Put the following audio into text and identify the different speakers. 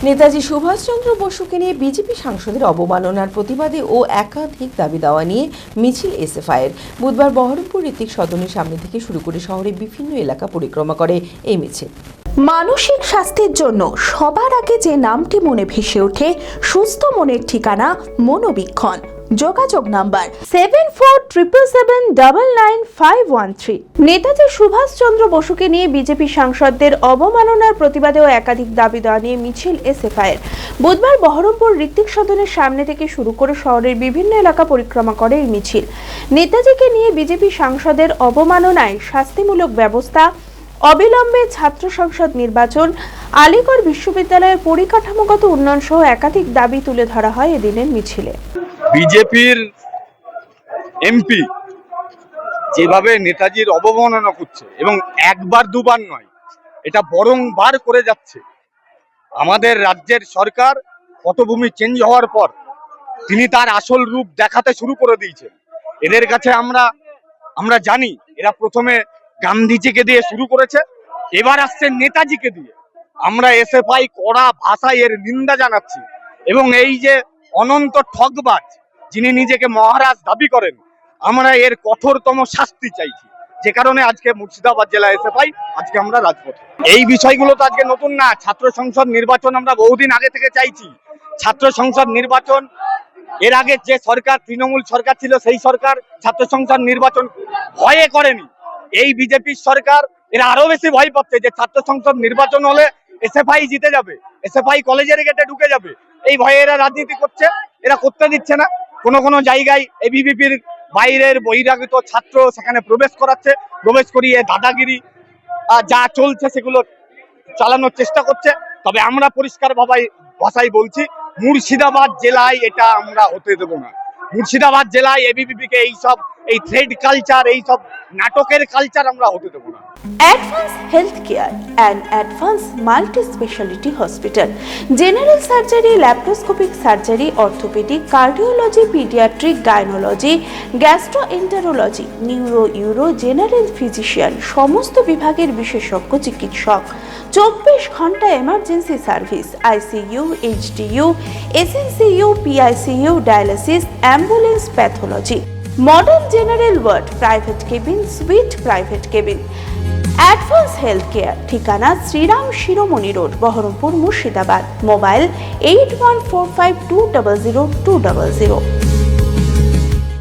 Speaker 1: নেতাজি সুভাষচন্দ্র বসুকে নিয়ে বিজেপি সাংসদের অবমাননার প্রতিবাদে ও একাধিক দাবি দাওয়া নিয়ে মিছিল এসএফআইয়ের বুধবার বহরমপুর ঋত্বিক সদনের সামনে থেকে শুরু করে শহরের বিভিন্ন এলাকা পরিক্রমা করে এই মিছিল।
Speaker 2: মানসিক স্বাস্থ্যের জন্য সবার আগে যে নামটি মনে ভেসে ওঠে সুস্থ মনের ঠিকানা মনোবীক্ষণ। যোগাযোগ নাম্বার 7477799513। নেতাজি সুভাষচন্দ্র বসুকে নিয়ে বিজেপি সাংসদদের অবমাননার প্রতিবাদে ও একাধিক দাবি দেওয়া নিয়ে মিছিল এসএফআইয়ের বুধবার বহরমপুর ঋত্বিক সদনের সামনে থেকে শুরু করে শহরের বিভিন্ন এলাকা পরিক্রমা করে এই মিছিল। নেতাজিকে নিয়ে বিজেপি সাংসদের অবমাননায় শাস্তিমূলক ব্যবস্থা, অবিলম্বে ছাত্র সংসদ নির্বাচন, আলিগড় বিশ্ববিদ্যালয়ের পরিকাঠামোগত উন্নয়ন সহ একাধিক দাবি তুলে ধরা হয় এদিনের মিছিলে।
Speaker 3: বিজেপির এমপি যেভাবে নেতাজির অবমাননা করছে এবং একবার দুবার নয়, এটা বরংবার করে যাচ্ছে। আমাদের রাজ্যের সরকার পটভূমি চেঞ্জ হওয়ার পর তিনি তার আসল রূপ দেখাতে শুরু করে দিয়েছেন। এদের কাছে আমরা জানি এরা প্রথমে গান্ধীজিকে দিয়ে শুরু করেছে, এবার আসছে নেতাজিকে দিয়ে। আমরা এসএফআই কড়া ভাষায় এর নিন্দা জানাচ্ছি এবং এই যে অনন্ত ঠকবাজ যিনি নিজেকে মহারাজ দাবি করেন, আমরা এর কঠোরতম শাস্তি চাইছি। যে কারণে আজকে মুর্শিদাবাদ জেলা এসএফআই আজকে আমরা রাজপথে। এই বিষয়গুলো তো আজকে নতুন না। ছাত্র সংসদ নির্বাচন আমরা বহুদিন আগে থেকে চাইছি। ছাত্র সংসদ নির্বাচন এর আগে যে সরকার তৃণমূল সরকার ছিল, সেই সরকার ছাত্র সংসদ নির্বাচন ভয়ে করেনি। এই বিজেপির সরকার এরা আরো বেশি ভয় পাচ্ছে যে ছাত্র সংসদ নির্বাচন হলে এসএফআই জিতে যাবে, এসএফআই কলেজের গেটে ঢুকে যাবে। এই ভয়ে এরা রাজনীতি করছে, এরা করতে দিচ্ছে না। কোনো জায়গায় এবিভিপির বাইরের বহিরাগত ছাত্র সেখানে প্রবেশ করাচ্ছে, প্রবেশ করিয়ে দাদাগিরি যা চলছে সেগুলো চালানোর চেষ্টা করছে। তবে আমরা পরিষ্কার ভাষায় বলছি, মুর্শিদাবাদ জেলায় এটা আমরা হতে দেব না। মুর্শিদাবাদ জেলায় এবিভিপিকে এই থ্রেড কালচার, এই সব নাটকের কালচার আমরা হতে দেব না।
Speaker 2: Advance health care and advance multi speciality hospital, general surgery, laparoscopic surgery, orthopaedic, cardiology, paediatric, গাইনোলজি, gastroenterology, neuro, euro, general physician, সমস্ত বিভাগের বিশেষজ্ঞ চিকিৎসক, 24 ঘন্টা emergency service, ICU, HDU, SNCU, PICU, dialysis, ambulance, pathology, modern general ward, private cabin, sweet private cabin. Advance health care, ঠিকানা শ্রীরাম শিরোমণি road, Baharampur, Murshidabad. Mobile 8145200200।